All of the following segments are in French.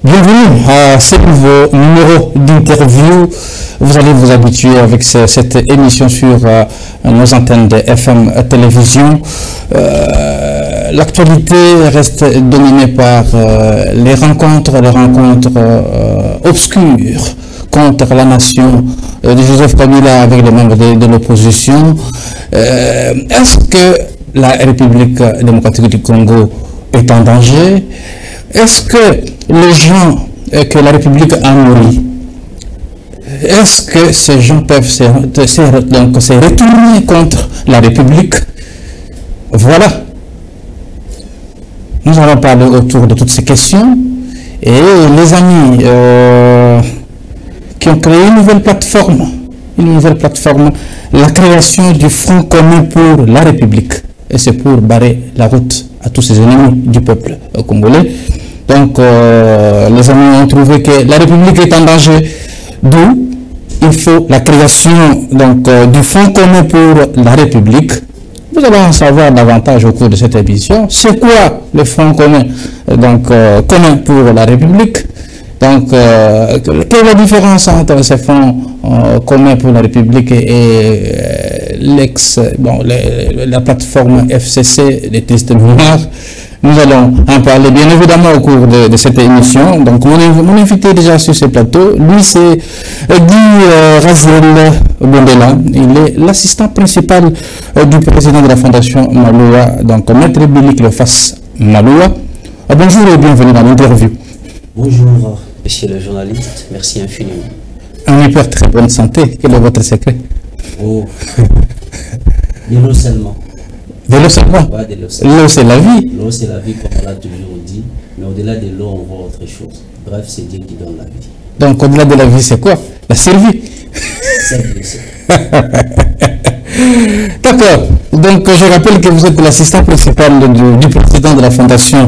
Bienvenue à ce nouveau numéro d'interview. Vous allez vous habituer avec cette émission sur nos antennes de FM télévision. L'actualité reste dominée par les rencontres obscures contre la nation de Joseph Kabila avec les membres de l'opposition. Est-ce que la République démocratique du Congo est en danger? Est-ce que les gens que la République a nourris, est-ce que ces gens peuvent se retourner contre la République? Voilà. Nous allons parler autour de toutes ces questions. Et les amis qui ont créé une nouvelle plateforme, la création du Front commun pour la République. Et c'est pour barrer la route à tous ces ennemis du peuple congolais. Donc, les amis ont trouvé que la République est en danger, d'où il faut la création du Front commun pour la République. Vous allez en savoir davantage au cours de cette émission. C'est quoi le Front commun, commun pour la République? Donc, quelle est la différence entre ce Front commun pour la République et la plateforme FCC des tests noirs? Nous allons en parler bien évidemment au cours de cette émission. Donc mon invité déjà sur ce plateau, lui c'est Guy Raziel Bondela. Il est l'assistant principal du président de la Fondation Maloua, donc Maître Billy Cleophas Maloua. Bonjour et bienvenue dans l'interview. Bonjour monsieur le journaliste, merci infiniment. En hyper très bonne santé, quel est votre secret? Oh, de l'eau seulement. De l'eau seulement? Ouais, de l'eau seulement. L'eau c'est la vie. L'eau c'est la vie comme on l'a toujours dit, mais au-delà de l'eau on voit autre chose. Bref, c'est Dieu qui donne la vie. Donc au-delà de la vie c'est quoi? La survie. D'accord. Donc je rappelle que vous êtes l'assistant principal du président de la Fondation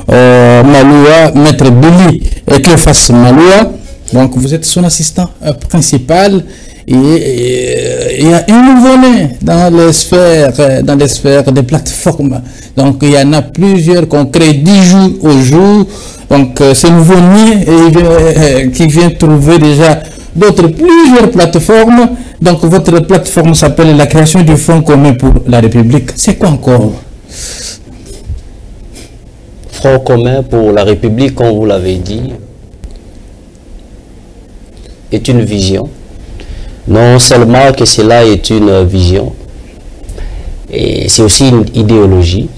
Maloua, Maître Billy Cleophas Maloua. Donc vous êtes son assistant principal. Et il y a un nouveau-né dans les sphères des plateformes. Donc il y en a plusieurs qu'on crée 10 jours au jour. Donc ce nouveau-né qui vient trouver déjà plusieurs plateformes. Donc votre plateforme s'appelle la création du Front commun pour la République. C'est quoi encore? Front commun pour la République, comme vous l'avez dit, est une vision. Non seulement que cela est une vision, et c'est aussi une idéologie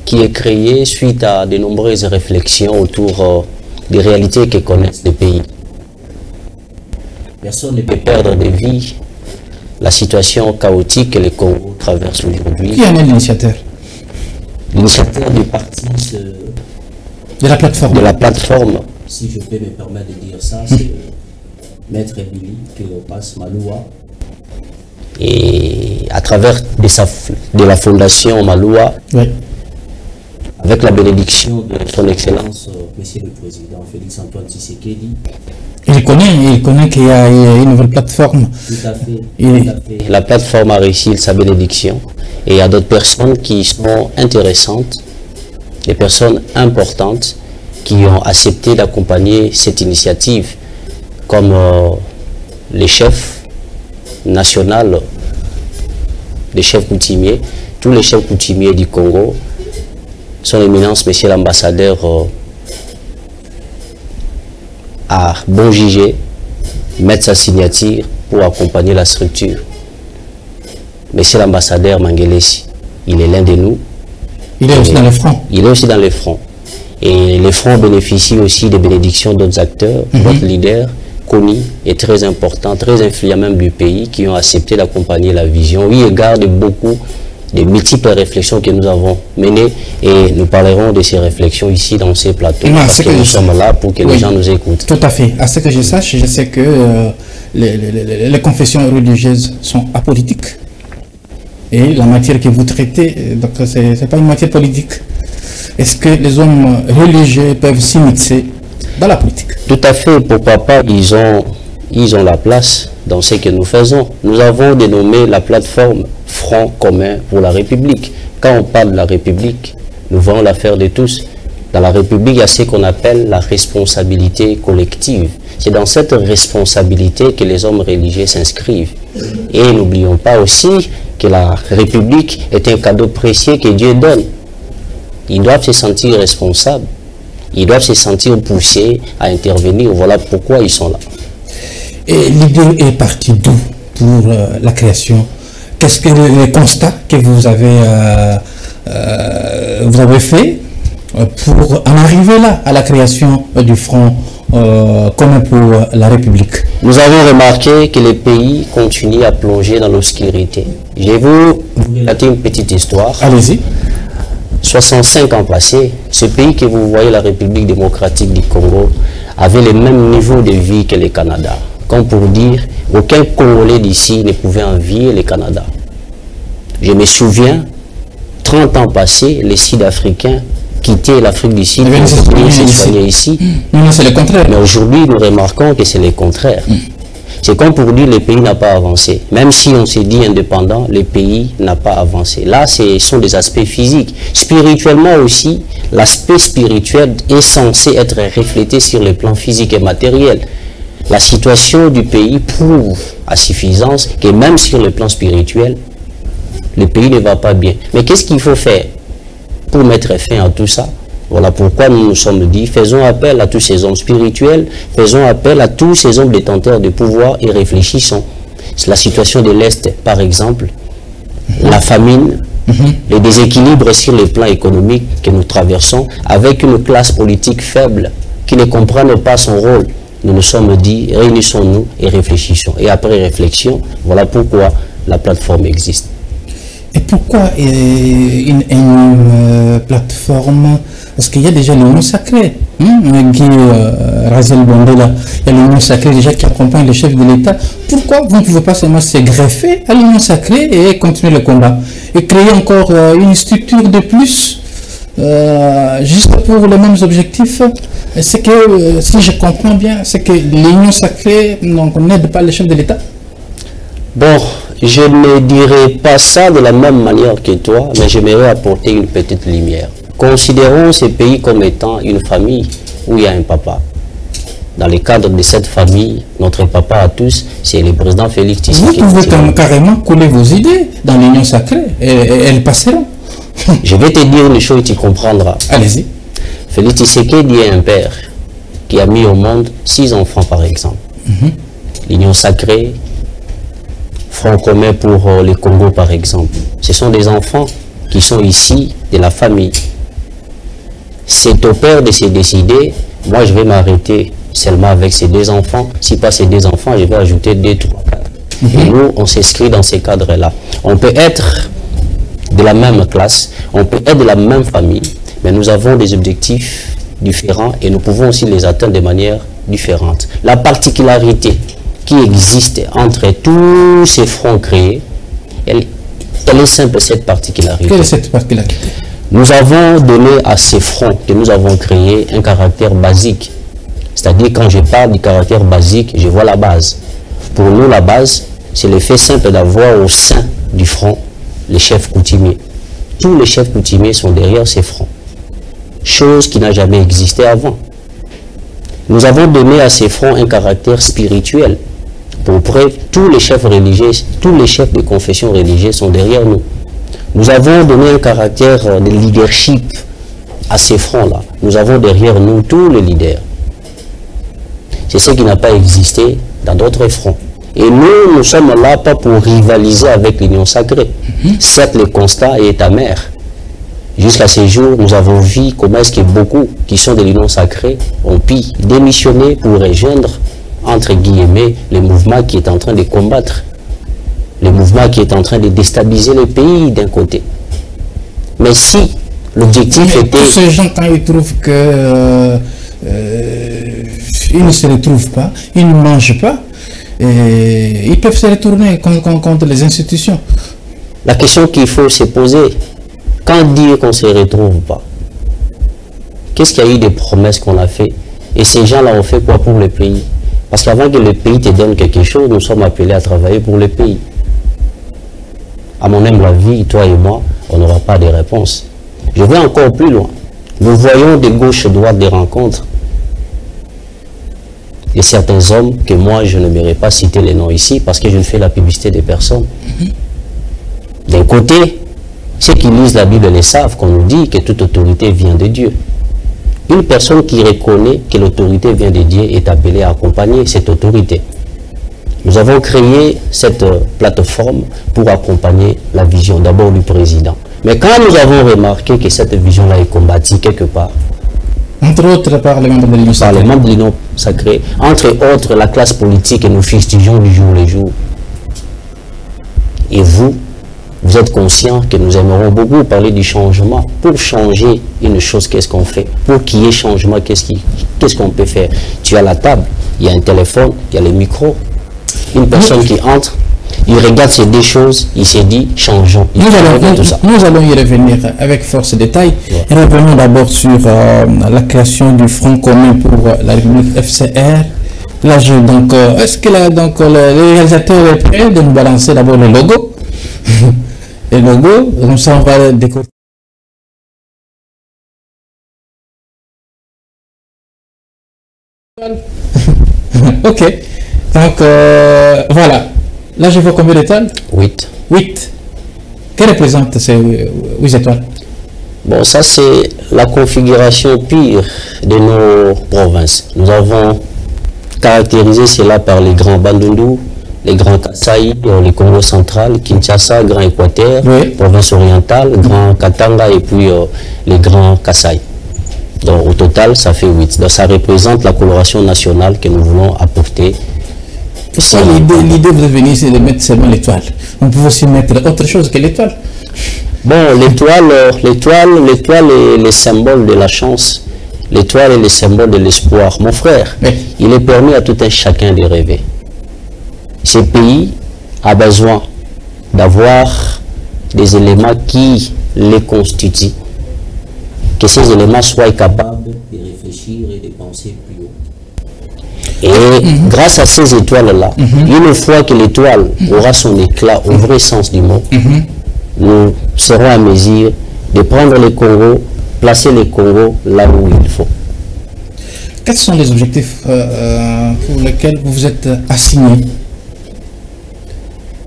qui est créée suite à de nombreuses réflexions autour des réalités que connaissent les pays. Personne ne peut perdre de vue la situation chaotique que le Congo traverse aujourd'hui. Qui en est l'initiateur? L'initiateur du parti de la plateforme. De la plateforme, si je peux me permettre de dire ça, c'est Maître Billy Cleophas Maloua, et à travers de la Fondation Maloua, oui, avec la bénédiction de son Excellence Monsieur le Président Félix Antoine Tshisekedi. Il connaît qu'il y a une nouvelle plateforme. Tout à fait. La plateforme a réussi sa bénédiction, et il y a d'autres personnes qui sont intéressantes, des personnes importantes qui ont accepté d'accompagner cette initiative, comme les chefs nationaux, les chefs coutumiers, tous les chefs coutumiers du Congo, son éminence, monsieur l'ambassadeur, a bon jugé mettre sa signature pour accompagner la structure. Monsieur l'ambassadeur Mangelesi, il est l'un de nous. Il est aussi dans les fronts. Il est aussi dans les fronts. Et les fronts bénéficient aussi des bénédictions d'autres acteurs, d'autres leaders connus et très importants, très influents même du pays, qui ont accepté d'accompagner la vision. Oui, égard de beaucoup de multiples réflexions que nous avons menées, et nous parlerons de ces réflexions ici dans ces plateaux, parce que nous sommes là pour que les gens nous écoutent. Tout à fait. À ce que je sache, je sais que les confessions religieuses sont apolitiques. Et la matière que vous traitez, ce n'est pas une matière politique. Est-ce que les hommes religieux peuvent s'immiscer dans la politique? Tout à fait. Pourquoi pas? Ils ont la place dans ce que nous faisons. Nous avons dénommé la plateforme Front commun pour la République. Quand on parle de la République, nous voulons l'affaire de tous. Dans la République, il y a ce qu'on appelle la responsabilité collective. C'est dans cette responsabilité que les hommes religieux s'inscrivent. Et n'oublions pas aussi que la République est un cadeau précieux que Dieu donne. Ils doivent se sentir responsables. Ils doivent se sentir poussés à intervenir. Voilà pourquoi ils sont là. Et l'idée est partie d'où pour la création? Qu'est-ce que les constats que vous avez fait pour en arriver là, à la création du Front commun pour la République? Nous avons remarqué que les pays continuent à plonger dans l'obscurité. Je vais vous relater une petite histoire. Allez-y. 65 ans passés, ce pays que vous voyez, la République démocratique du Congo, avait le même niveau de vie que le Canada. Comme pour dire, aucun Congolais d'ici ne pouvait envier le Canada. Je me souviens, 30 ans passés, les Sud-Africains quittaient l'Afrique du Sud pour venir se soigner ici. Non, c'est le contraire. Mais aujourd'hui, nous remarquons que c'est le contraire. C'est comme pour dire le pays n'a pas avancé. Même si on s'est dit indépendant, le pays n'a pas avancé. Là, ce sont des aspects physiques. Spirituellement aussi, l'aspect spirituel est censé être reflété sur le plan physique et matériel. La situation du pays prouve à suffisance que même sur le plan spirituel, le pays ne va pas bien. Mais qu'est-ce qu'il faut faire pour mettre fin à tout ça? Voilà pourquoi nous nous sommes dit, faisons appel à tous ces hommes spirituels, faisons appel à tous ces hommes détenteurs de pouvoir et réfléchissons. C'est la situation de l'Est, par exemple, la famine, les déséquilibres sur le plan économique que nous traversons, avec une classe politique faible qui ne comprenne pas son rôle. Nous nous sommes dit, réunissons-nous et réfléchissons. Et après réflexion, voilà pourquoi la plateforme existe. Et pourquoi une plateforme? Parce qu'il y a déjà l'Union sacrée. Guy Razel Bondela, il y a l'Union sacrée déjà qui accompagne le chef de l'État. Pourquoi vous ne pouvez pas seulement se greffer à l'Union sacrée et continuer le combat? Et créer encore une structure de plus, juste pour les mêmes objectifs? C'est que, si je comprends bien, c'est que l'Union sacrée n'aide pas le chef de l'État? Bon, je ne dirais pas ça de la même manière que toi, mais j'aimerais apporter une petite lumière. Considérons ces pays comme étant une famille où il y a un papa. Dans le cadre de cette famille, notre papa à tous, c'est le président Félix Tshisekedi. Vous pouvez carrément couler vos idées dans l'Union sacrée et elles passeront. Je vais te dire une chose, tu comprendras. Allez-y. Félix Tshisekedi est un père qui a mis au monde 6 enfants par exemple. L'Union sacrée, Front commun pour le Congo par exemple. Ce sont des enfants qui sont ici de la famille. C'est au père de se décider, moi je vais m'arrêter seulement avec ces 2 enfants. Si pas ces 2 enfants, je vais ajouter 2, 3, 4. Et nous, on s'inscrit dans ces cadres-là. On peut être de la même classe, on peut être de la même famille, mais nous avons des objectifs différents et nous pouvons aussi les atteindre de manière différente. La particularité qui existe entre tous ces fronts créés, elle est simple, cette particularité. Quelle est cette particularité? Nous avons donné à ces fronts que nous avons créés un caractère basique. C'est-à-dire, quand je parle du caractère basique, je vois la base. Pour nous, la base, c'est le fait simple d'avoir au sein du front les chefs coutumiers. Tous les chefs coutumiers sont derrière ces fronts. Chose qui n'a jamais existé avant. Nous avons donné à ces fronts un caractère spirituel. Pour preuve, tous les chefs religieux, tous les chefs de confession religieuse sont derrière nous. Nous avons donné un caractère de leadership à ces fronts-là. Nous avons derrière nous tous les leaders. C'est ce qui n'a pas existé dans d'autres fronts. Et nous, nous sommes là pas pour rivaliser avec l'Union sacrée. Certes, le constat est amer. Jusqu'à ce jour, nous avons vu comment est-ce que beaucoup qui sont de l'Union sacrée ont pu démissionner pour rejoindre, entre guillemets, le mouvement qui est en train de combattre. Le mouvement qui est en train de déstabiliser le pays d'un côté. Mais si l'objectif était... Tous ces gens, quand ils trouvent que ils ne se retrouvent pas, ils ne mangent pas, et ils peuvent se retourner contre les institutions. La question qu'il faut se poser, quand dire qu'on ne se retrouve pas? Qu'est-ce qu'il y a eu des promesses qu'on a fait? Et ces gens-là ont fait quoi pour le pays? Parce qu'avant que le pays te donne quelque chose, nous sommes appelés à travailler pour le pays. À mon humble avis, toi et moi, on n'aura pas de réponse. Je vais encore plus loin. Nous voyons de gauche et droite des rencontres et certains hommes que moi je n'aimerais pas citer les noms ici parce que je ne fais la publicité des personnes. D'un côté, ceux qui lisent la Bible le savent qu'on nous dit que toute autorité vient de Dieu. Une personne qui reconnaît que l'autorité vient de Dieu est appelée à accompagner cette autorité. Nous avons créé cette plateforme pour accompagner la vision d'abord du président. Mais quand nous avons remarqué que cette vision-là est combattue quelque part, entre autres par les membres de l'Union sacrée. Par les membres de l'Union sacrée, entre autres la classe politique et nous fustigeons du jour le jour. Et vous êtes conscient que nous aimerons beaucoup parler du changement. Pour changer une chose, qu'est-ce qu'on fait? Pour qu'il y ait changement, qu'est-ce qu'on peut faire? Tu as la table, il y a un téléphone, il y a le micro. Une personne qui entre, il regarde ces deux choses, il s'est dit, changeons. Nous allons y revenir avec force détail. Et revenons d'abord sur la création du Front commun pour la République FCR. Là, donc, est-ce que le réalisateur est prêt de nous balancer d'abord le logo? Le logo, comme ça on va décorer. Ok, donc voilà. Là, je vois combien d'étoiles? 8. 8. Que représentent ces 8 étoiles? Bon, ça c'est la configuration pire de nos provinces. Nous avons caractérisé cela par les grands Bandundu, les grands Kasaï, les Congo central, Kinshasa, Grand Équateur, oui. Province orientale, Grand Katanga et puis les grands Kasaï. Donc au total, ça fait 8. Donc ça représente la coloration nationale que nous voulons apporter. Pourquoi l'idée vous est venue, c'est de mettre seulement l'étoile? On peut aussi mettre autre chose que l'étoile. Bon, l'étoile est le symbole de la chance. L'étoile est le symbole de l'espoir. Mon frère, oui. Il est permis à tout un chacun de rêver. Ce pays a besoin d'avoir des éléments qui les constituent. Que ces éléments soient capables de réfléchir et de penser plus haut. Et grâce à ces étoiles-là, une fois que l'étoile aura son éclat au vrai sens du mot, nous serons à mesure de prendre le Congo, placer le Congo là où il faut. Quels sont les objectifs pour lesquels vous vous êtes assigné?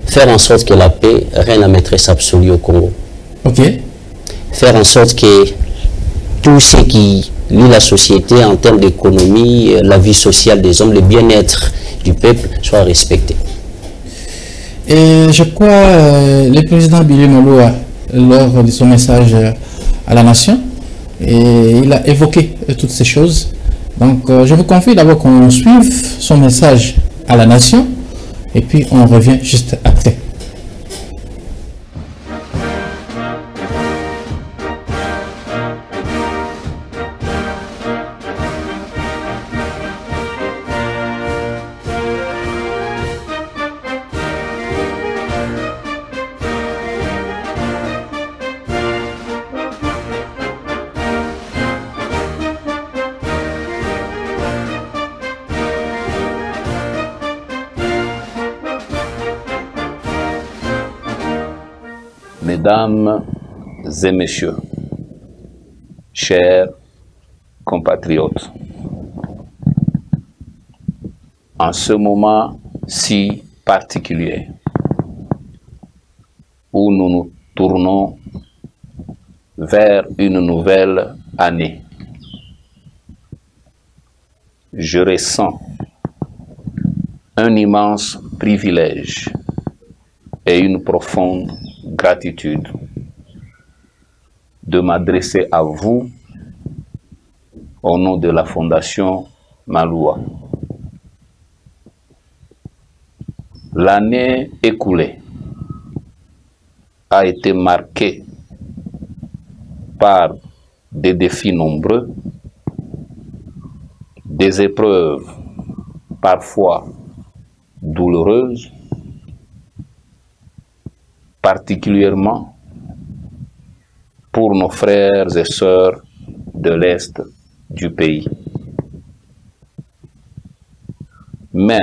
Faire en sorte que la paix règne la maîtresse absolue au Congo. Ok. Faire en sorte que tout ce qui lie la société en termes d'économie, la vie sociale des hommes, le bien-être du peuple soit respecté. Et je crois le président Billy Moloa, lors de son message à la nation, et il a évoqué toutes ces choses. Donc je vous confie d'abord qu'on suive son message à la nation et puis on revient juste après. Mesdames et messieurs, chers compatriotes, en ce moment si particulier où nous nous tournons vers une nouvelle année, je ressens un immense privilège et une profonde gratitude de m'adresser à vous au nom de la Fondation Maloua. L'année écoulée a été marquée par des défis nombreux, des épreuves parfois douloureuses, particulièrement pour nos frères et sœurs de l'Est du pays. Mais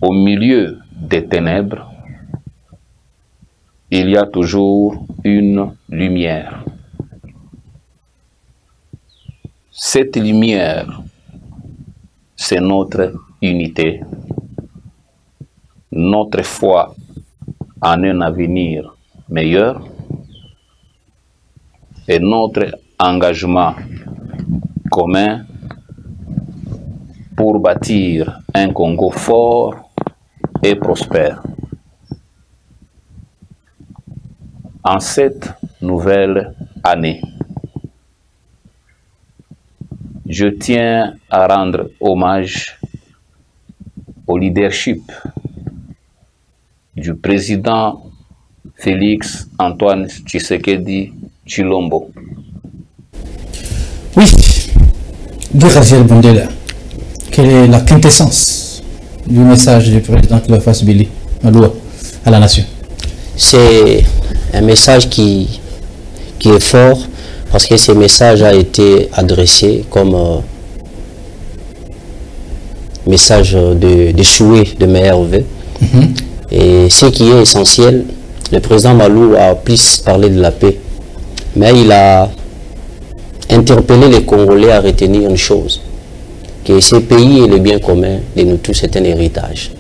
au milieu des ténèbres, il y a toujours une lumière. Cette lumière, c'est notre unité, notre foi en un avenir meilleur et notre engagement commun pour bâtir un Congo fort et prospère. En cette nouvelle année, je tiens à rendre hommage au leadership du président Félix Antoine Tshisekedi Tshilombo. Oui, Guiraziel Bondela, quelle est la quintessence du message du président Cléophas Béli Maloua à la nation? C'est un message qui est fort parce que ce message a été adressé comme message de souhait, de meilleurs vœux. Et ce qui est essentiel, le président Malou a plus parlé de la paix, mais il a interpellé les Congolais à retenir une chose, que ce pays est le bien commun de nous tous, c'est un héritage.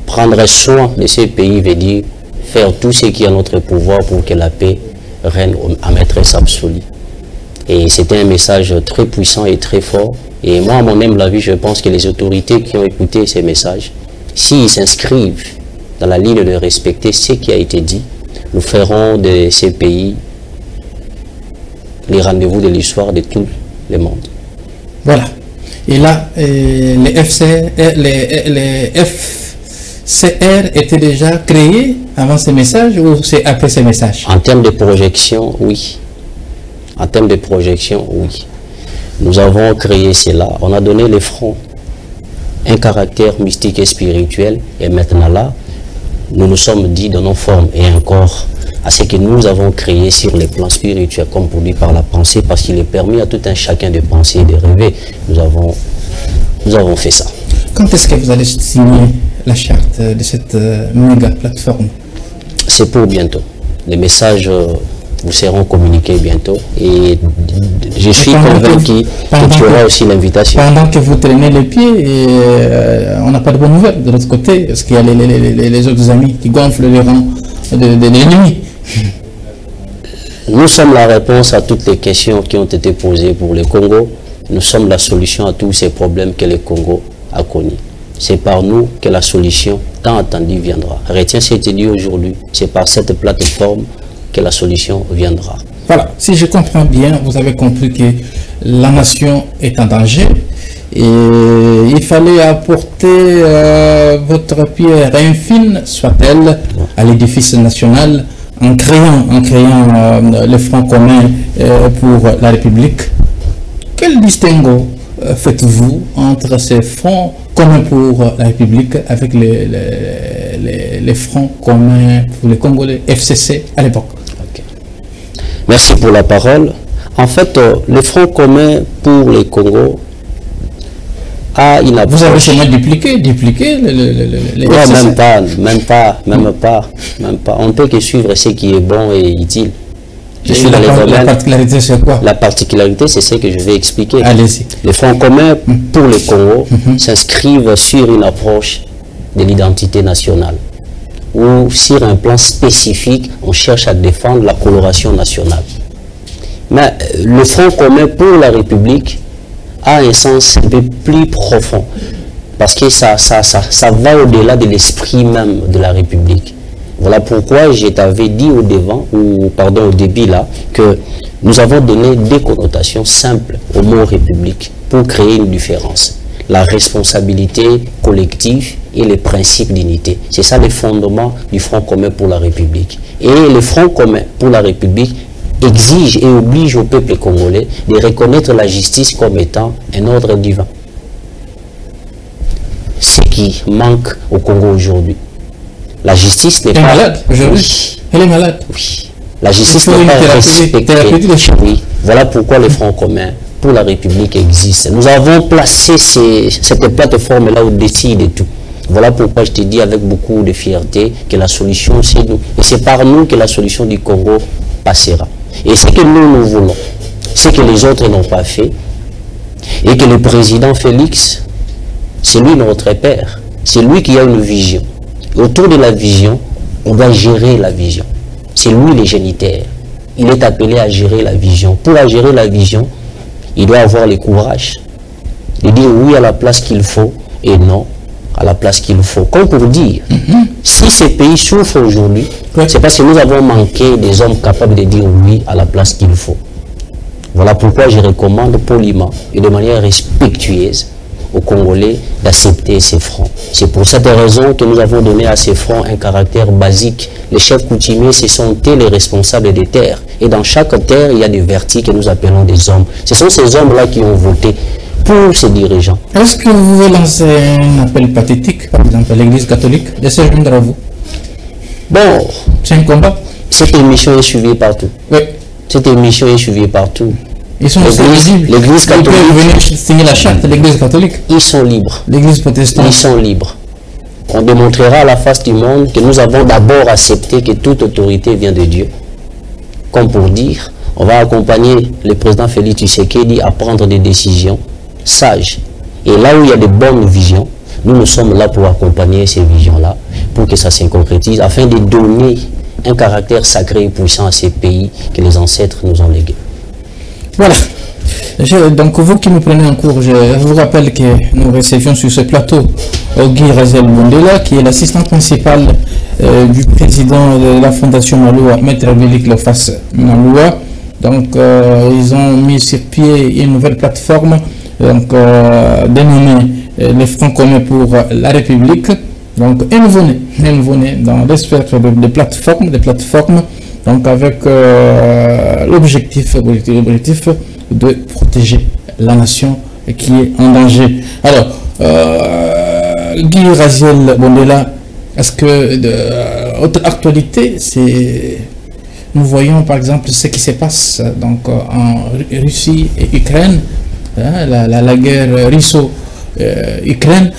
Prendre soin de ce pays veut dire faire tout ce qui est à notre pouvoir pour que la paix règne à maîtresse absolue. Et c'était un message très puissant et très fort. Et moi, à mon humble avis, je pense que les autorités qui ont écouté ces messages, s'ils s'inscrivent dans la ligne de respecter ce qui a été dit, nous ferons de ces pays les rendez-vous de l'histoire de tout le monde. Voilà. Et là, les FCR étaient déjà créés avant ces messages ou c'est après ces messages? En termes de projection, oui. En termes de projection, oui. Nous avons créé cela. On a donné les fronts un caractère mystique et spirituel. Et maintenant là, nous nous sommes dit dans nos formes et encore à ce que nous avons créé sur les plans spirituels comme produit par la pensée, parce qu'il est permis à tout un chacun de penser et de rêver. Nous avons fait ça. Quand est-ce que vous allez signer la charte de cette méga plateforme? C'est pour bientôt. Les messages vous seront communiqués bientôt et je suis convaincu que tu auras aussi l'invitation. Pendant que vous traînez les pieds, on n'a pas de bonnes nouvelles de l'autre côté, parce qu'il y a les autres amis qui gonflent les rangs de l'ennemi. Nous sommes la réponse à toutes les questions qui ont été posées pour le Congo. Nous sommes la solution à tous ces problèmes que le Congo a connus. C'est par nous que la solution tant attendue viendra. Retiens ce que je te dis aujourd'hui. C'est par cette plateforme que la solution viendra. Voilà, si je comprends bien, vous avez compris que la nation est en danger et il fallait apporter votre pierre infime, soit-elle, à l'édifice national en créant le Front commun pour la République. Quel distinguo faites-vous entre ces fronts communs pour la République avec les fronts communs pour les Congolais, FCC à l'époque? Okay. Merci pour la parole. En fait, le Front commun pour les Congo a une approche... Vous avez seulement dupliqué les non, FCC. même pas. On ne peut que suivre ce qui est bon et utile. La particularité, c'est quoi? La particularité, c'est ce que je vais expliquer. Allez-y. Les Fronts communs pour le Congo s'inscrivent sur une approche de l'identité nationale, où sur un plan spécifique, on cherche à défendre la coloration nationale. Mais le Front commun pour la République a un sens un peu plus profond, parce que ça va au-delà de l'esprit même de la République. Voilà pourquoi je t'avais dit au début là, que nous avons donné des connotations simples au mot République pour créer une différence. La responsabilité collective et les principes d'unité. C'est ça le fondement du Front commun pour la République. Et le Front commun pour la République exige et oblige au peuple congolais de reconnaître la justice comme étant un ordre divin. Ce qui manque au Congo aujourd'hui. La justice n'est pas... malade aujourd'hui. Elle est malade. Oui. La justice n'est pas respectée. Oui. Voilà pourquoi le Front commun pour la République existe. Nous avons placé cette plateforme-là au-dessus de tout. Voilà pourquoi je te dis avec beaucoup de fierté que la solution, c'est nous. Et c'est par nous que la solution du Congo passera. Et ce que nous voulons, ce que les autres n'ont pas fait, Et que le président Félix, c'est lui notre père. C'est lui qui a une vision. Et autour de la vision, on doit gérer la vision. C'est lui le géniteur. Il est appelé à gérer la vision. Pour gérer la vision, il doit avoir le courage de dire oui à la place qu'il faut et non à la place qu'il faut. Comme pour dire, si ce pays souffre aujourd'hui, c'est parce que nous avons manqué des hommes capables de dire oui à la place qu'il faut. Voilà pourquoi je recommande poliment et de manière respectueuse aux Congolais d'accepter ces fronts. C'est pour cette raison que nous avons donné à ces fronts un caractère basique. Les chefs coutumiers, ce sont eux les responsables des terres. Et dans chaque terre, il y a des vertis que nous appelons des hommes. Ce sont ces hommes-là qui ont voté pour ces dirigeants. Est-ce que vous pouvez lancer un appel pathétique, par exemple, à l'Église catholique, de se joindre à vous? Bon, c'est un combat. Cette émission est suivie partout. Oui. Cette émission est suivie partout. Ils sont l'Église catholique. Ils peuvent venir signer la charte de l'Église catholique. Ils sont libres. L'Église protestante. Ils sont libres. On démontrera à la face du monde que nous avons d'abord accepté que toute autorité vient de Dieu. Comme pour dire, on va accompagner le président Félix Tshisekedi à prendre des décisions sages. Et là où il y a de bonnes visions, nous sommes là pour accompagner ces visions-là, pour que ça se concrétise, afin de donner un caractère sacré et puissant à ces pays que les ancêtres nous ont légués. Voilà. Donc vous qui me prenez en cours, je vous rappelle que nous recevions sur ce plateau Guy Raziel Bondela, qui est l'assistant principal du président de la Fondation Maloua, Maître Billy Cleophas Maloua. Donc ils ont mis sur pied une nouvelle plateforme dénommée les Francs communs pour la République. Donc un nouveau-né dans l'espèce de plateforme, donc avec l'objectif de protéger la nation qui est en danger. Alors, Guy Raziel Bondela, est-ce que autre actualité, c'est nous voyons par exemple ce qui se passe donc en Russie et Ukraine, hein, la guerre russo-ukraine,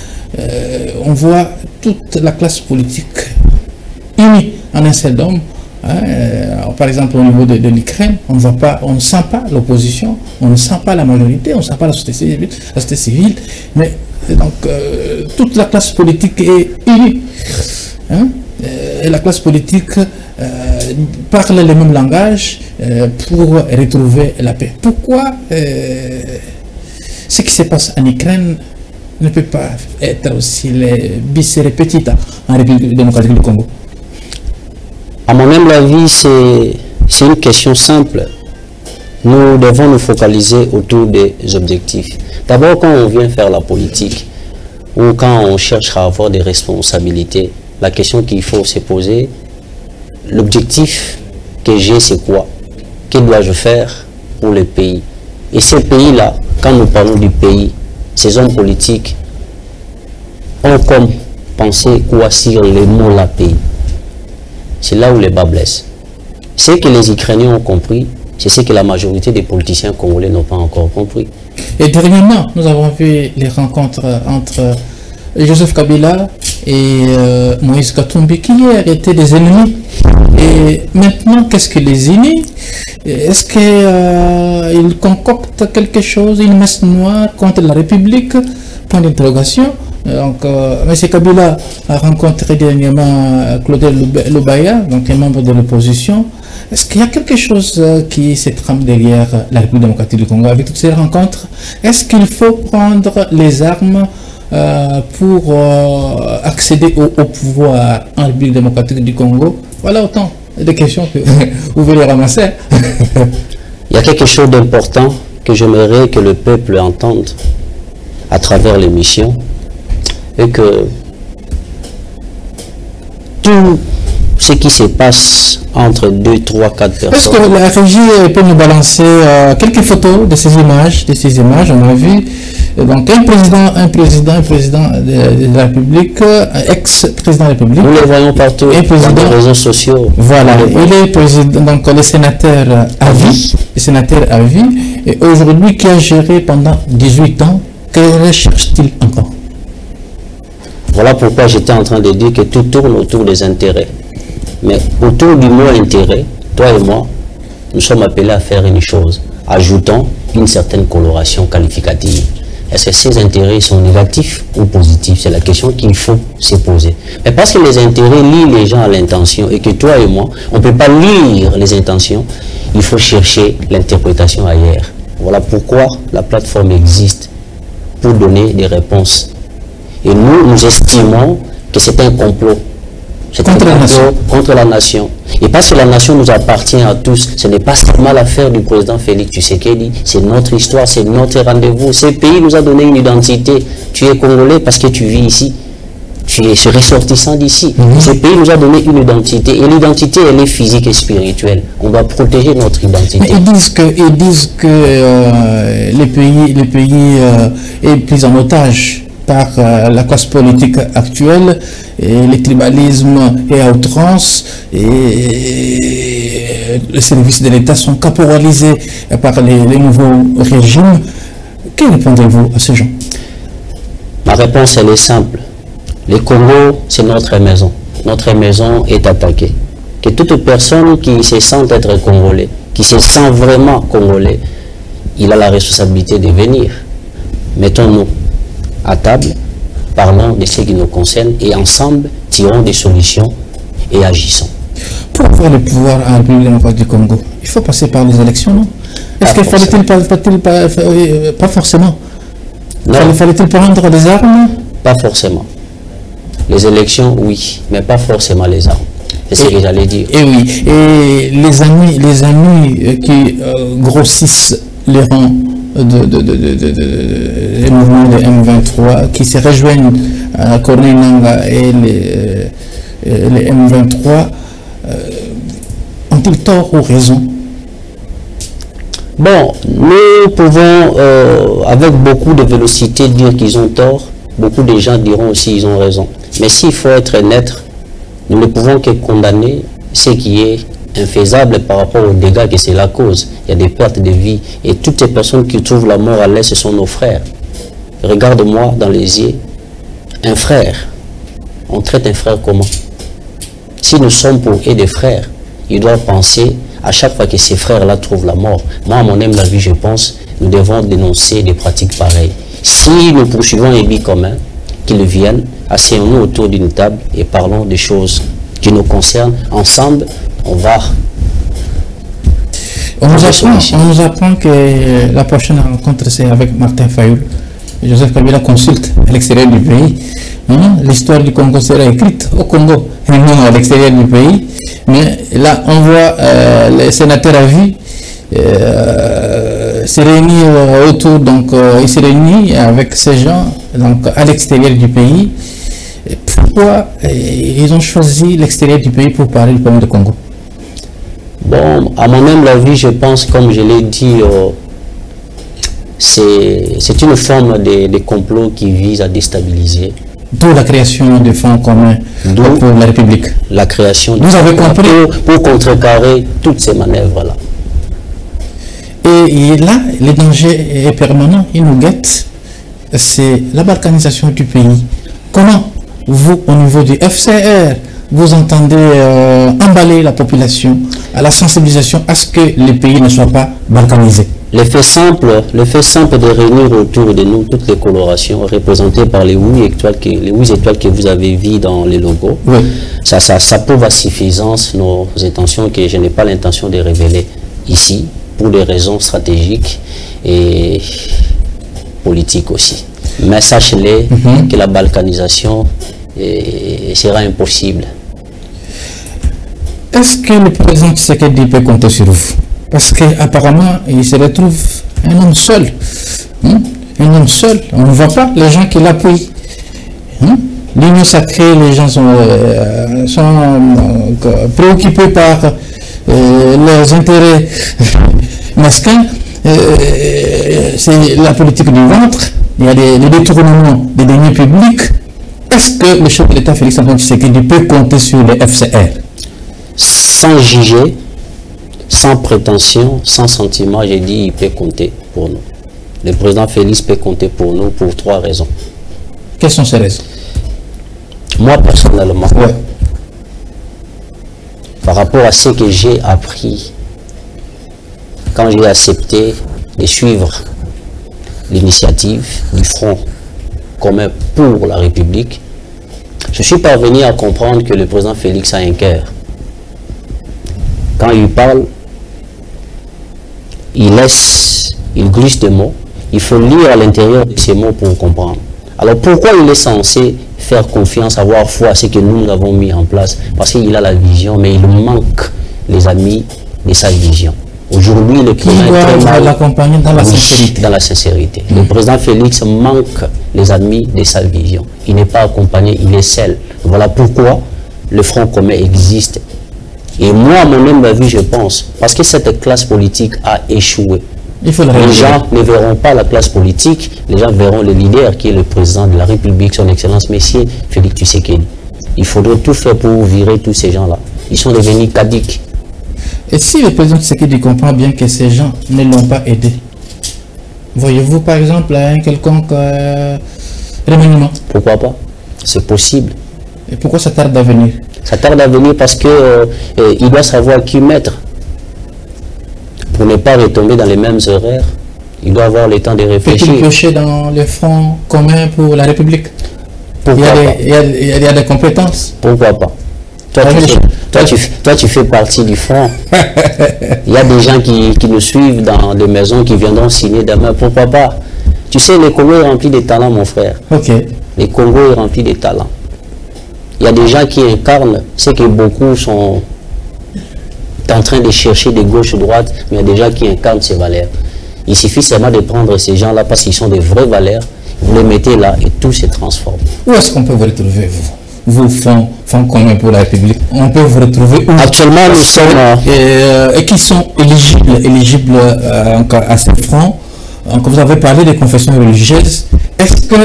on voit toute la classe politique unie en un seul homme. Par exemple, au niveau de l'Ukraine, on ne sent pas l'opposition, on ne sent pas la majorité, on ne sent pas la société civile, mais donc toute la classe politique est unie. Hein? Et la classe politique parle le même langage pour retrouver la paix. Pourquoi ce qui se passe en Ukraine ne peut pas être aussi les bis repetita en République démocratique du Congo? À mon humble avis, c'est une question simple. Nous devons nous focaliser autour des objectifs. D'abord, quand on vient faire la politique, ou quand on cherche à avoir des responsabilités, la question qu'il faut se poser, l'objectif que j'ai, c'est quoi? Que dois-je faire pour le pays? Et ce pays-là, quand nous parlons du pays, ces hommes politiques ont comme pensé quoi sur le mot la pays. C'est là où les bas blessent. Ce que les Ukrainiens ont compris, c'est ce que la majorité des politiciens congolais n'ont pas encore compris. Et dernièrement, nous avons vu les rencontres entre Joseph Kabila et Moïse Katumbi, qui hier étaient des ennemis. Et maintenant, qu'est-ce que les unis? Est-ce qu'ils concoctent quelque chose, une messe noire contre la République? Point d'interrogation. Donc, M. Kabila a rencontré dernièrement Claudel Lubaya, donc un membre de l'opposition. Est-ce qu'il y a quelque chose qui se trame derrière la République démocratique du Congo avec toutes ces rencontres? Est-ce qu'il faut prendre les armes pour accéder au pouvoir en République démocratique du Congo? Voilà autant de questions que vous voulez ramasser. Il y a quelque chose d'important que j'aimerais que le peuple entende à travers l'émission. Et que tout ce qui se passe entre 2, 3, 4 personnes... Est-ce que la régie peut nous balancer quelques photos de ces images? On a vu donc un président de la République, ex-président de la République. Nous les voyons partout dans les réseaux sociaux. Voilà, il est président, donc le sénateur à vie, et aujourd'hui qui a géré pendant 18 ans, que recherche-t-il encore? Voilà pourquoi j'étais en train de dire que tout tourne autour des intérêts. Mais autour du mot intérêt, toi et moi, nous sommes appelés à faire une chose. Ajoutons une certaine coloration qualificative. est-ce que ces intérêts sont négatifs ou positifs? C'est la question qu'il faut se poser. Mais parce que les intérêts lient les gens à l'intention et que toi et moi, on ne peut pas lire les intentions, il faut chercher l'interprétation ailleurs. Voilà pourquoi la plateforme existe, pour donner des réponses. Et nous estimons que c'est un complot. C'est un complot contre la nation. Et parce que la nation nous appartient à tous, ce n'est pas seulement l'affaire du président Félix Tshisekedi, c'est notre histoire, c'est notre rendez-vous. Ce pays nous a donné une identité. Tu es congolais parce que tu vis ici. Tu es ressortissant d'ici. Ce pays nous a donné une identité. Et l'identité, elle est physique et spirituelle. On doit protéger notre identité. Mais ils disent que les pays est pris en otage par la classe politique actuelle, et le tribalisme est à outrance, et les services de l'État sont caporalisés par les nouveaux régimes. Que répondez-vous à ces gens? Ma réponse, elle est simple. Le Congo, c'est notre maison. Notre maison est attaquée. Que toute personne qui se sent être congolais, qui se sent vraiment congolais, il a la responsabilité de venir. Mettons-nous à table, parlons de ce qui nous concerne et ensemble, tirons des solutions et agissons. Pour avoir le pouvoir en République démocratique du Congo, il faut passer par les élections, non? Est-ce qu'il fallait-il pas forcément? Fallait-il prendre des armes? Pas forcément. Les élections, oui, mais pas forcément les armes. C'est ce que j'allais dire. Et oui, et les amis qui grossissent les rangs les mouvements de M23, qui se rejoignent à Corneille Nangaa et les M23, ont-ils tort ou raison? Bon, nous pouvons, avec beaucoup de vélocité, dire qu'ils ont tort. Beaucoup de gens diront aussi qu'ils ont raison. Mais s'il faut être net, nous ne pouvons que condamner ce qui est infaisable par rapport aux dégâts que c'est la cause. Il y a des pertes de vie. Et toutes les personnes qui trouvent la mort à l'est, ce sont nos frères. Regarde-moi dans les yeux. Un frère, on traite un frère comment? Si nous sommes pour eux des frères, il doit penser à chaque fois que ces frères-là trouvent la mort. Moi, à mon âme, la vie, je pense, nous devons dénoncer des pratiques pareilles. Si nous poursuivons un but commun, qu'ils viennent, asseyons-nous autour d'une table et parlons des choses qui nous concernent. Ensemble, on va... On nous apprend que la prochaine rencontre, c'est avec Martin Fayoul. Joseph Kabila consulte à l'extérieur du pays. L'histoire du Congo sera écrite au Congo et non à l'extérieur du pays. Mais là, on voit les sénateurs à vie se réunir autour, donc ils se réunissent avec ces gens donc, à l'extérieur du pays. Et pourquoi ils ont choisi l'extérieur du pays pour parler du problème du Congo? Bon, à mon humble avis, je pense, comme je l'ai dit, c'est une forme de complot qui vise à déstabiliser. D'où la création de fonds communs pour la République. La création de fonds communs pour contrecarrer toutes ces manœuvres-là. Et là, le danger est permanent, il nous guette. C'est la balkanisation du pays. Comment vous, au niveau du FCR, vous entendez emballer la population à la sensibilisation à ce que le pays ne soit pas balkanisé? Le fait simple de réunir autour de nous toutes les colorations représentées par les 8 étoiles que vous avez vues dans les logos, oui. ça prouve à suffisance nos intentions que je n'ai pas l'intention de révéler ici, pour des raisons stratégiques et politiques aussi. Mais sachez-les que la balkanisation sera impossible. Est-ce que le président Tshisekedi peut compter sur vous? Parce qu'apparemment, il se retrouve un homme seul. Un homme seul. On ne voit pas les gens qui l'appuient. L'union sacrée, les gens sont préoccupés par leurs intérêts mesquins. C'est la politique du ventre. Il y a les détournements des deniers publics. Est-ce que le chef de l'État, Félix Antoine Tshisekedi, peut compter sur les FCR? Sans juger, sans prétention, sans sentiment, j'ai dit il peut compter pour nous. Le président Félix peut compter pour nous pour 3 raisons. Quelles sont ces raisons? Moi, personnellement, par rapport à ce que j'ai appris quand j'ai accepté de suivre l'initiative du Front commun pour la République, je suis parvenu à comprendre que le président Félix a un cœur. Quand il parle, il glisse des mots. Il faut lire à l'intérieur de ces mots pour comprendre. Alors pourquoi il est censé faire confiance, avoir foi à ce que nous avons mis en place? Parce qu'il a la vision, mais il manque les amis de sa vision. Aujourd'hui, le président doit l'accompagner dans la sincérité. Dans la sincérité. Le président Félix manque les amis de sa vision. Il n'est pas accompagné, il est seul. Voilà pourquoi le Front commun existe. Et moi, à mon humble avis, je pense, parce que cette classe politique a échoué. Les gens ne verront pas la classe politique, les gens verront le leader qui est le président de la République, son Excellence Monsieur Félix Tshisekedi. Il faudrait tout faire pour virer tous ces gens-là. Ils sont devenus cadiques. Et si le président Tshisekedi comprend bien que ces gens ne l'ont pas aidé, voyez-vous par exemple un quelconque remaniement? Pourquoi pas? C'est possible. Et pourquoi ça tarde à venir? Ça tarde à venir parce que il doit savoir qui mettre. Pour ne pas retomber dans les mêmes horaires, il doit avoir le temps de réfléchir. Peut-il piocher dans le Front commun pour la République? Pourquoi pas? Il y a des compétences. Pourquoi pas? Toi, tu fais partie du Front. Il y a des gens qui nous suivent dans des maisons qui viendront signer demain. Pourquoi pas? Tu sais, le Congo est rempli de talents, mon frère. Ok. Le Congo est rempli de talents. Il y a des gens qui incarnent ce que beaucoup sont en train de chercher de gauche ou droite, mais il y a des gens qui incarnent ces valeurs. Il suffit seulement de prendre ces gens-là parce qu'ils sont des vraies valeurs, vous les mettez là et tout se transforme. Où est-ce qu'on peut vous retrouver, vous Fonds commun pour la République? On peut vous retrouver où? Actuellement, nous sommes... et qui sont éligibles à ces fonds? Donc, vous avez parlé des confessions religieuses. Est-ce que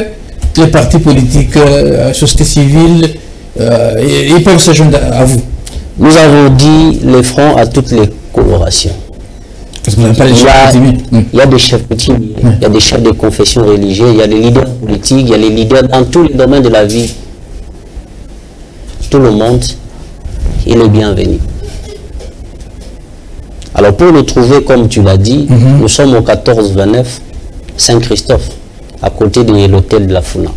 les partis politiques, société civile, ils peuvent se joindre à vous? Nous avons dit les fronts à toutes les colorations. Il y a des chefs coutumiers, il y a des chefs de confession religieuse, il y a des leaders politiques, il y a les leaders dans tous les domaines de la vie. Tout le monde, il est bienvenu. Alors pour nous trouver, comme tu l'as dit, nous sommes au 1429 Saint-Christophe, à côté de l'hôtel de la Funa.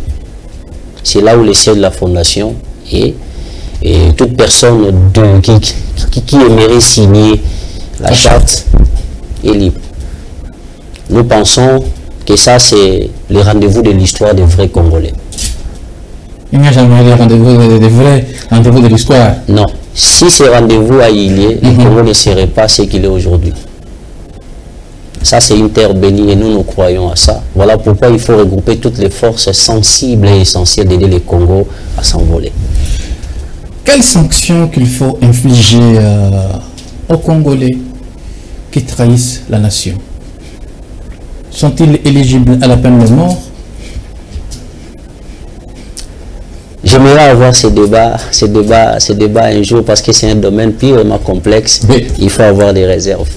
C'est là où le siège de la fondation est. Et toute personne qui aimerait signer la charte est libre. Nous pensons que ça, c'est le rendez-vous de l'histoire des vrais Congolais. Il n'y a jamais de rendez-vous, des vrais rendez-vous de l'histoire? Non. Si ce rendez-vous a eu lieu, le Congo ne serait pas ce qu'il est aujourd'hui. Ça, c'est une terre bénie et nous croyons à ça. Voilà pourquoi il faut regrouper toutes les forces sensibles et essentielles d'aider le Congo à s'envoler. Quelles sanctions qu'il faut infliger aux Congolais qui trahissent la nation? Sont-ils éligibles à la peine de mort? J'aimerais avoir ces débats un jour parce que c'est un domaine purement complexe. Oui. Il faut avoir des réserves.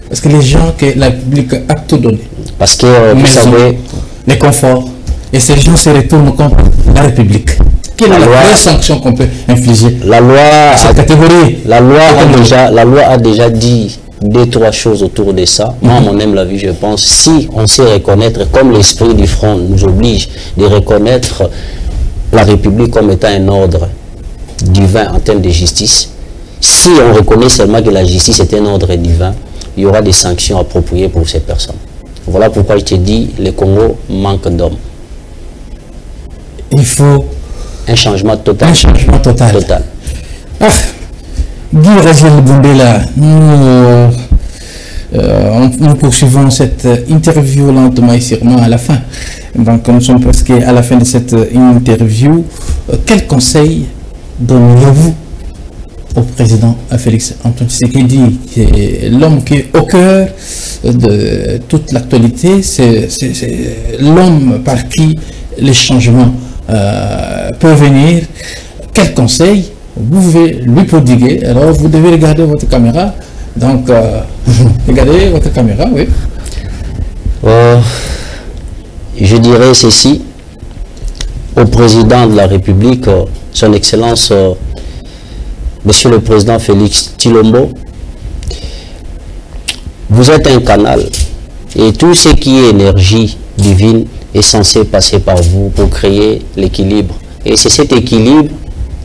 Parce que les gens que la République a tout donné. Parce que vous savez, les conforts, et ces gens se retournent contre la République. Quelle est la vraie sanction qu'on peut infliger? La loi à cette catégorie. La loi a déjà dit 2-3 choses autour de ça. Moi, à mon humble avis, je pense, si on sait reconnaître, comme l'esprit du Front nous oblige de reconnaître la République comme étant un ordre divin en termes de justice, si on reconnaît seulement que la justice est un ordre divin, il y aura des sanctions appropriées pour ces personnes. Voilà pourquoi je te dis, le Congo manque d'hommes. Il faut un changement total. Un changement total. Ah, Guy Raziel Bundela, nous poursuivons cette interview lentement et sûrement à la fin. Donc nous sommes presque à la fin de cette interview. Quel conseil donnez-vous au président Félix Antoine Tshisekedi, l'homme qui est au cœur de toute l'actualité, c'est l'homme par qui les changements peuvent venir? Quel conseil vous pouvez lui prodiguer? Alors vous devez regarder votre caméra. Donc regardez votre caméra, oui. Je dirais ceci au président de la République, son Excellence Monsieur le Président Félix Tshilombo. Vous êtes un canal et tout ce qui est énergie divine est censée passer par vous pour créer l'équilibre. Et c'est cet équilibre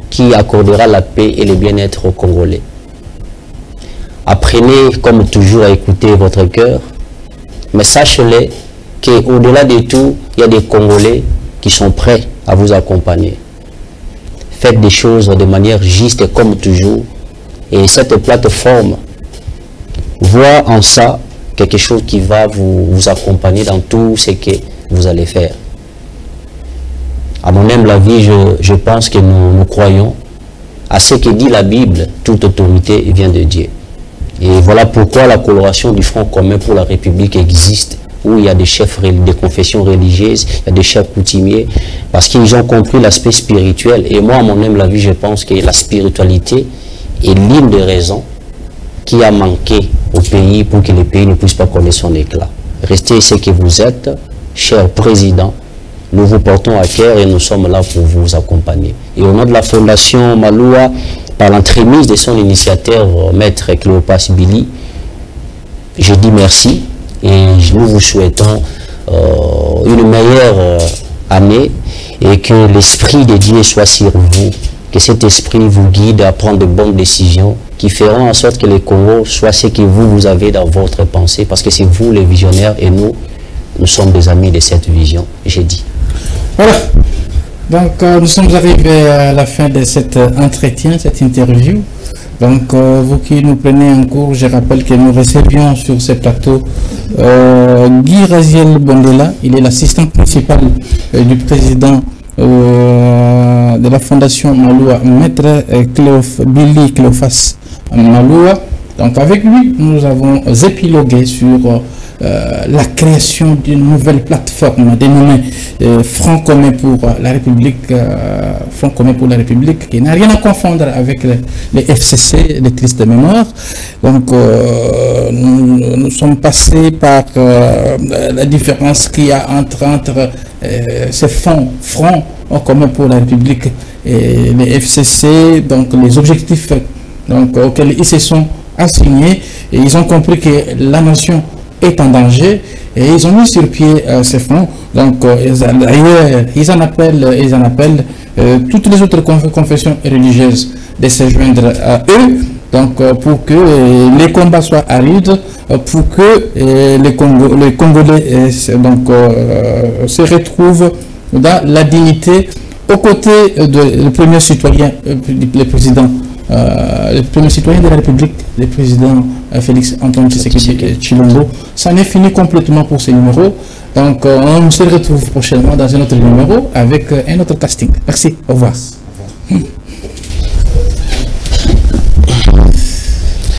qui accordera la paix et le bien-être aux Congolais. Apprenez, comme toujours, à écouter votre cœur, mais sachez-le qu'au-delà de tout, il y a des Congolais qui sont prêts à vous accompagner. Faites des choses de manière juste comme toujours, et cette plateforme voit en ça quelque chose qui va vous accompagner dans tout ce que vous allez faire. À mon humble avis, je pense que nous croyons à ce que dit la Bible, toute autorité vient de Dieu. Et voilà pourquoi la coloration du Front commun pour la République existe, où il y a des chefs de confessions religieuses, il y a des chefs coutumiers, parce qu'ils ont compris l'aspect spirituel. Et moi, à mon humble avis, je pense que la spiritualité est l'une des raisons qui a manqué au pays pour que le pays ne puisse pas connaître son éclat. Restez ce que vous êtes, cher président. Nous vous portons à cœur et nous sommes là pour vous accompagner. Et au nom de la Fondation Maloua, par l'entremise de son initiateur, Maître Cléopas Billy, je dis merci et nous vous souhaitons une meilleure année et que l'Esprit de Dieu soit sur vous, que cet esprit vous guide à prendre de bonnes décisions qui feront en sorte que le Congo soit ce que vous avez dans votre pensée, parce que c'est vous les visionnaires et nous sommes des amis de cette vision, j'ai dit. Voilà, donc nous sommes arrivés à la fin de cet entretien, cette interview. Donc vous qui nous prenez en cours, je rappelle que nous recevions sur ce plateau Guy Raziel Bondela. Il est l'assistant principal du président de la Fondation Maloua, Maître Billy Cléopas Maloua. Donc avec lui, nous avons épilogué sur la création d'une nouvelle plateforme dénommée Front commun pour la République, Front commun pour la République, qui n'a rien à confondre avec les FCC, les tristes de mémoire. Donc nous sommes passés par la différence qu'il y a entre ces Front commun pour la République et les FCC, donc les objectifs auxquels ils se sont assignés, et ils ont compris que la nation est en danger et ils ont mis sur pied ces fonds. Donc d'ailleurs ils en appellent toutes les autres confessions religieuses de se joindre à eux, donc pour que les combats soient arides, pour que les Congolais se retrouvent dans la dignité aux côtés du premier citoyen, le président. Le premier citoyen de la République, le président Félix Antoine Tshisekedi Tshilombo. Ça n'est fini complètement pour ces numéros. Donc on se retrouve prochainement dans un autre numéro avec un autre casting. Merci, au revoir.